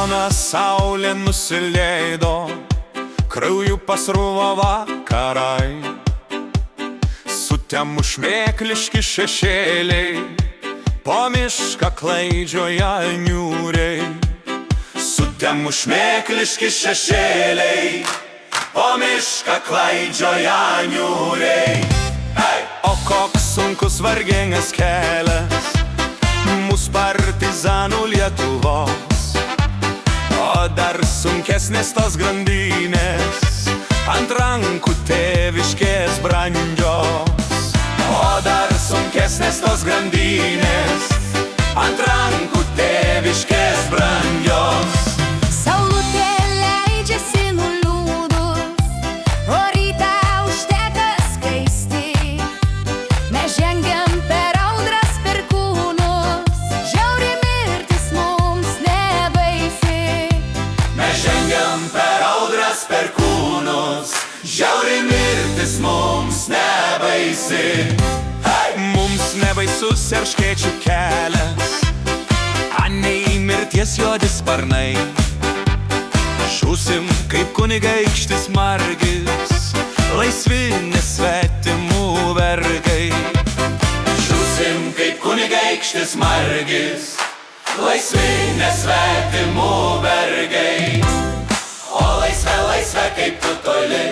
raudona saulė nusileido, krauju pasruvo vakarai, sutemų šmėkliški šešėliai, po mišką klaidžioja niūriai. Sutemų šmėkliški šešėliai, po mišką klaidžioja niūriai. O koks sunkus vargingas kelias mūs partizanų Lietuvos, o dar sunkesnės tos grandinės ant rankų tėviškės brandžios. O dar sunkesnės tos grandinės ant rankų tėviškės brandžios. Saulutė leidžiasi nuliūdus, o rytą užteka skaisti. Mes žengiam per audras, per kūnus, žiauri mirtis mums nebaisi. Mes žengiam per audras, per kūnus, žiauri mirtis mums nebaisi. Mums nebaisus erškėčių kelias, anei mirties juodi sparnai. Žūsim kaip kunigaikštis Margis, laisvi nesvetimų vergai. Žūsim kaip kunigaikštis Margis, laisvi nesvetimų vergai. O laisvė, laisvė kaip tu toli,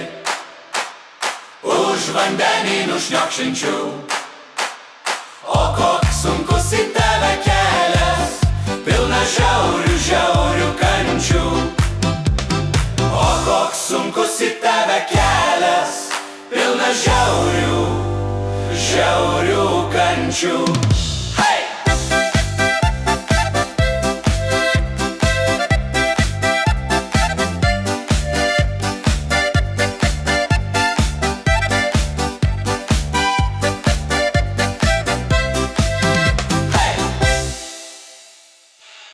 už vandenynų šniokščiančių. O koks sunkus į tave kelias, pilna žiaurių, žiaurių kančių. O koks sunkus į tave kelias, pilna žiaurių, žiaurių kančių.